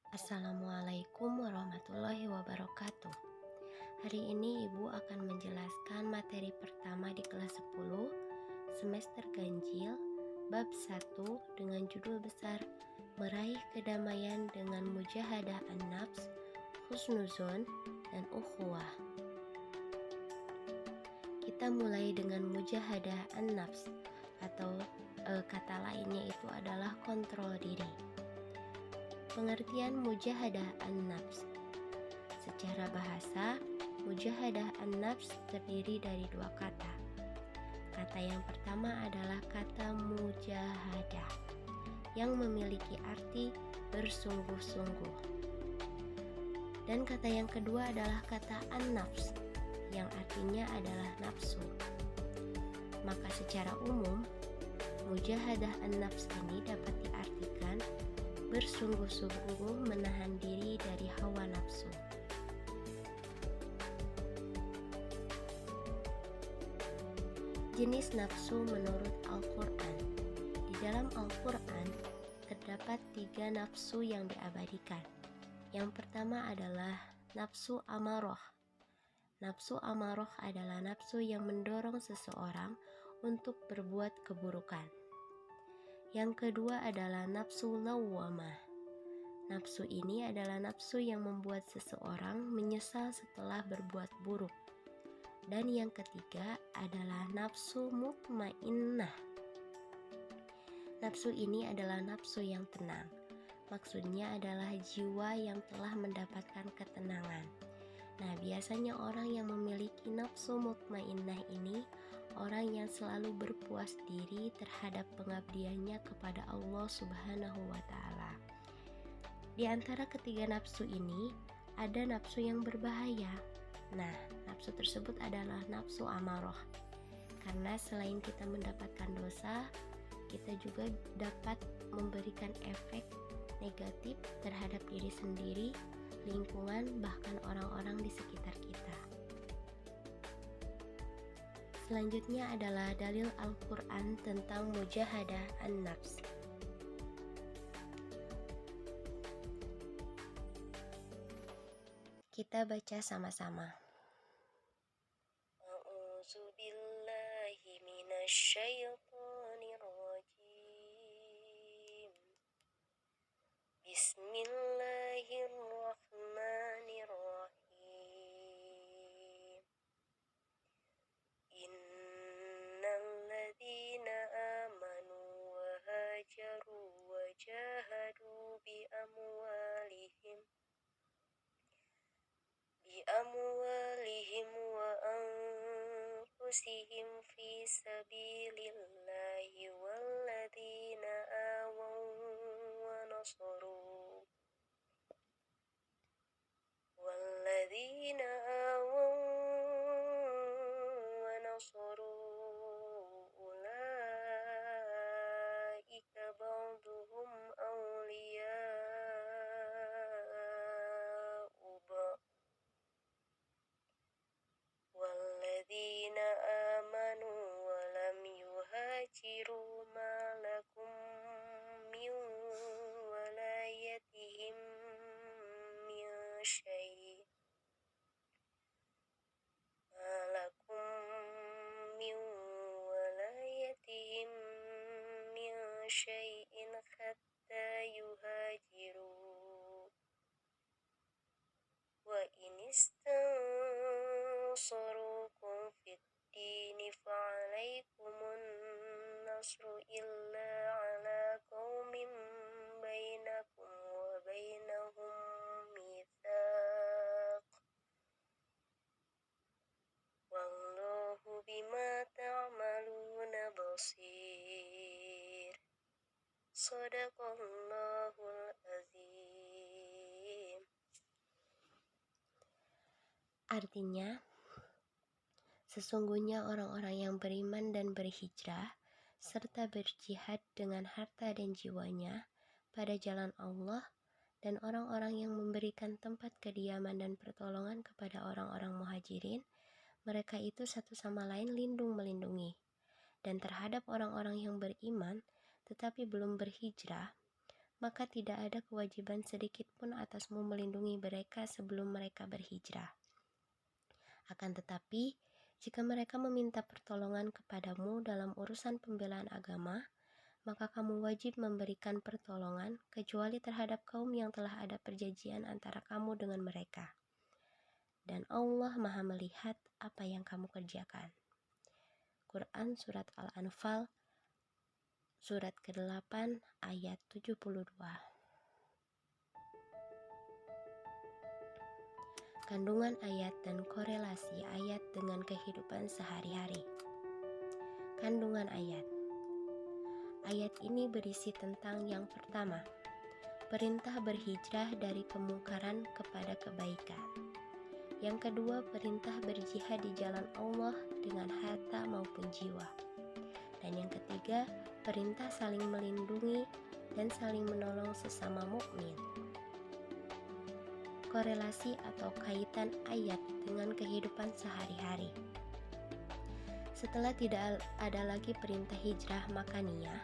Assalamualaikum warahmatullahi wabarakatuh. Hari ini Ibu akan menjelaskan materi pertama di kelas 10 semester ganjil bab 1 dengan judul besar Meraih Kedamaian dengan Mujahadah An-Nafs, Husnuzon, dan Ukhuwah. Kita mulai dengan mujahadah an-nafs atau kata lainnya itu adalah kontrol diri. Pengertian mujahadah an-nafs. Secara bahasa, mujahadah an-nafs terdiri dari dua kata. Kata yang pertama adalah kata mujahadah, yang memiliki arti bersungguh-sungguh. Dan kata yang kedua adalah kata an-nafs, yang artinya adalah nafsu. Maka secara umum, mujahadah an-nafs ini dapat diartikan bersungguh-sungguh menahan diri dari hawa nafsu. Jenis nafsu menurut Al-Quran. Di dalam Al-Quran terdapat 3 nafsu yang diabadikan. Yang pertama adalah nafsu amarah. Nafsu amarah adalah nafsu yang mendorong seseorang untuk berbuat keburukan. Yang kedua adalah nafsu lawwamah. Nafsu ini adalah nafsu yang membuat seseorang menyesal setelah berbuat buruk. Dan yang ketiga adalah nafsu mutmainnah. Nafsu ini adalah nafsu yang tenang. Maksudnya adalah jiwa yang telah mendapatkan ketenangan. Nah, biasanya orang yang memiliki nafsu mutmainnah ini orang yang selalu berpuas diri terhadap pengabdiannya kepada Allah Subhanahu wa Ta'ala. Di antara ketiga nafsu ini ada nafsu yang berbahaya. Nah, nafsu tersebut adalah nafsu amarah. Karena selain kita mendapatkan dosa, kita juga dapat memberikan efek negatif terhadap diri sendiri, lingkungan, bahkan orang-orang di sekitar kita. Selanjutnya adalah dalil Al-Quran tentang mujahadah an-nafs. Kita baca sama-sama. A'udzu billahi minasyaitonir rajim. Bismillahirrahmanirrahim. Innal ladzina amanu wa hajaru wa jahadu bi amwalihim wa anfusihim fi sabilillahi walladzina awaw wa nasaru ulaika ba'duhum awliya'u ba'd walladzina amanu wa lam yuhajiru ma lakum min walayatihim min syai' syai'in hatta yuhajiru wa inistansarukum fid dini fa'alaikumun nasru illa ala qaumin bainakum wa bainahum mitsaq wallahu bima ta'maluna basir. Shadaqallahul azim. Artinya, sesungguhnya orang-orang yang beriman dan berhijrah serta berjihad dengan harta dan jiwanya pada jalan Allah dan orang-orang yang memberikan tempat kediaman dan pertolongan kepada orang-orang muhajirin, mereka itu satu sama lain lindung melindungi. Dan terhadap orang-orang yang beriman tetapi belum berhijrah, maka tidak ada kewajiban sedikit pun atasmu melindungi mereka sebelum mereka berhijrah. Akan tetapi, jika mereka meminta pertolongan kepadamu dalam urusan pembelaan agama, maka kamu wajib memberikan pertolongan kecuali terhadap kaum yang telah ada perjanjian antara kamu dengan mereka. Dan Allah Maha melihat apa yang kamu kerjakan. Quran Surat Al-Anfal Surat ke-8 ayat 72. Kandungan ayat dan korelasi ayat dengan kehidupan sehari-hari. Kandungan ayat. Ayat ini berisi tentang yang pertama, perintah berhijrah dari kemungkaran kepada kebaikan. Yang kedua, perintah berjihad di jalan Allah dengan harta maupun jiwa. Dan yang ketiga, perintah saling melindungi dan saling menolong sesama mukmin. Korelasi atau kaitan ayat dengan kehidupan sehari-hari. Setelah tidak ada lagi perintah hijrah makaniyah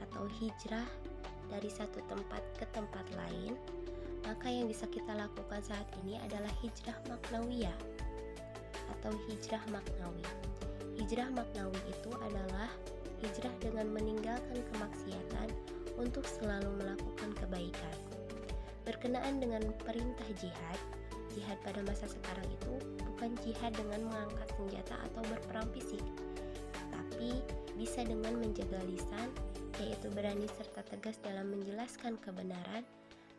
atau hijrah dari satu tempat ke tempat lain, maka yang bisa kita lakukan saat ini adalah hijrah maknawiyah atau hijrah maknawi. Hijrah maknawi itu adalah hijrah dengan meninggalkan kemaksiatan untuk selalu melakukan kebaikan. Berkenaan dengan perintah jihad, jihad pada masa sekarang itu bukan jihad dengan mengangkat senjata atau berperang fisik, tapi bisa dengan menjaga lisan, yaitu berani serta tegas dalam menjelaskan kebenaran,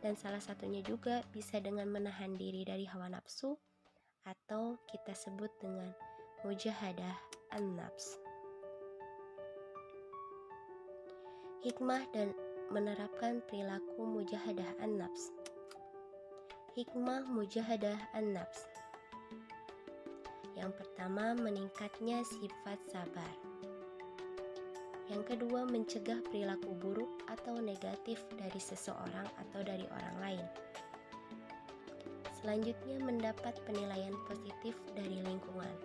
dan salah satunya juga bisa dengan menahan diri dari hawa nafsu, atau kita sebut dengan mujahadah an-nafs. Hikmah dan menerapkan perilaku mujahadah an-nafs. Hikmah mujahadah an-nafs. Yang pertama, meningkatnya sifat sabar. Yang kedua, mencegah perilaku buruk atau negatif dari seseorang atau dari orang lain. Selanjutnya, mendapat penilaian positif dari lingkungan.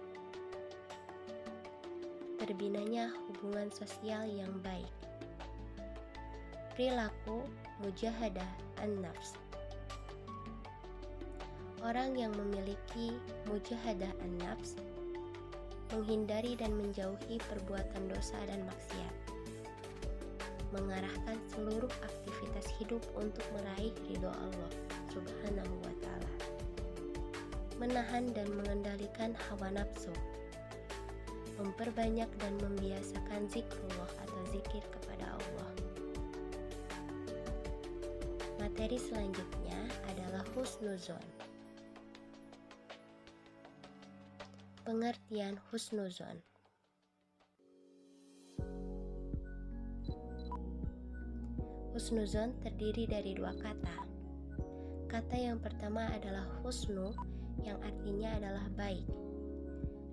Terbinanya hubungan sosial yang baik. Perilaku mujahadah an-nafs. Orang yang memiliki mujahadah an-nafs menghindari dan menjauhi perbuatan dosa dan maksiat, mengarahkan seluruh aktivitas hidup untuk meraih ridho Allah Subhanahu wa Ta'ala, menahan dan mengendalikan hawa nafsu, memperbanyak dan membiasakan zikrullah atau zikir kepada Allah. Materi selanjutnya adalah husnuzon. Pengertian husnuzon. Husnuzon terdiri dari dua kata. Kata yang pertama adalah husnu, yang artinya adalah baik,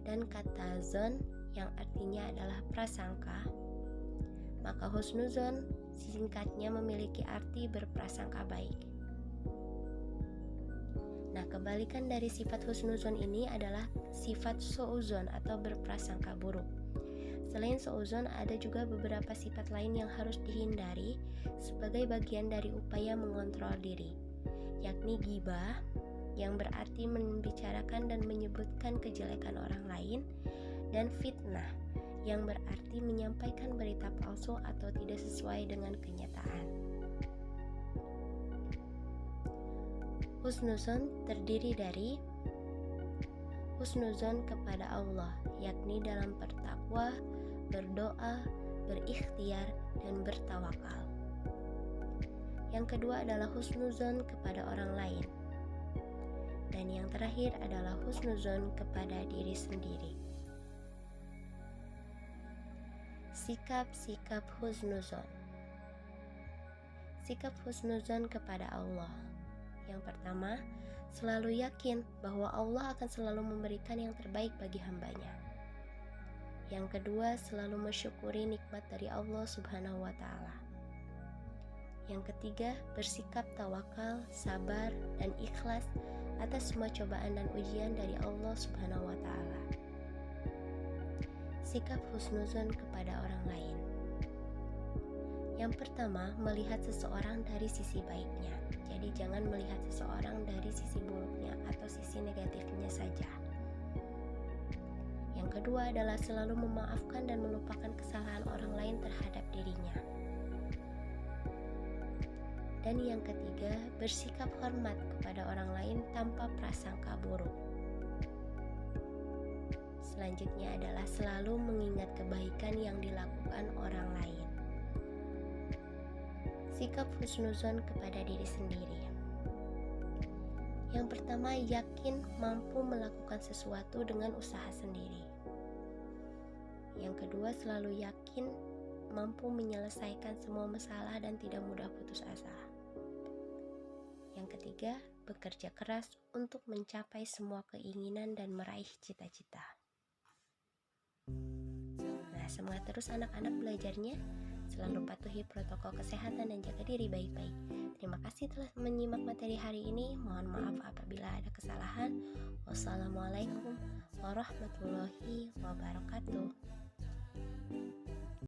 dan kata zon yang artinya adalah prasangka. Maka husnuzon singkatnya memiliki arti berprasangka baik. Nah, kebalikan dari sifat husnuzon ini adalah sifat su'uzon atau berprasangka buruk. Selain su'uzon, ada juga beberapa sifat lain yang harus dihindari sebagai bagian dari upaya mengontrol diri, yakni ghibah, yang berarti membicarakan dan menyebutkan kejelekan orang lain, dan fitnah, yang berarti menyampaikan berita palsu atau tidak sesuai dengan kenyataan. Husnuzon terdiri dari husnuzon kepada Allah, yakni dalam bertakwa, berdoa, berikhtiar, dan bertawakal. Yang kedua adalah husnuzon kepada orang lain. Dan yang terakhir adalah husnuzon kepada diri sendiri. Sikap-sikap husnuzon. Sikap husnuzon kepada Allah. Yang pertama, selalu yakin bahwa Allah akan selalu memberikan yang terbaik bagi hambanya. Yang kedua, selalu mensyukuri nikmat dari Allah Subhanahu wa Ta'ala. Yang ketiga, bersikap tawakal, sabar, dan ikhlas atas semua cobaan dan ujian dari Allah Subhanahu wa Ta'ala. Sikap husnuzon kepada orang lain. Yang pertama, melihat seseorang dari sisi baiknya. Jadi jangan melihat seseorang dari sisi buruknya atau sisi negatifnya saja. Yang kedua adalah selalu memaafkan dan melupakan kesalahan orang lain terhadap dirinya. Dan yang ketiga, bersikap hormat kepada orang lain tanpa prasangka buruk. Selanjutnya adalah selalu mengingat kebaikan yang dilakukan orang lain. Sikap husnuzon kepada diri sendiri. Yang pertama, yakin mampu melakukan sesuatu dengan usaha sendiri. Yang kedua, selalu yakin mampu menyelesaikan semua masalah dan tidak mudah putus asa. Yang ketiga, bekerja keras untuk mencapai semua keinginan dan meraih cita-cita. Nah, semangat terus anak-anak belajarnya. Selalu patuhi protokol kesehatan dan jaga diri baik-baik. Terima kasih telah menyimak materi hari ini. Mohon maaf apabila ada kesalahan. Wassalamualaikum warahmatullahi wabarakatuh.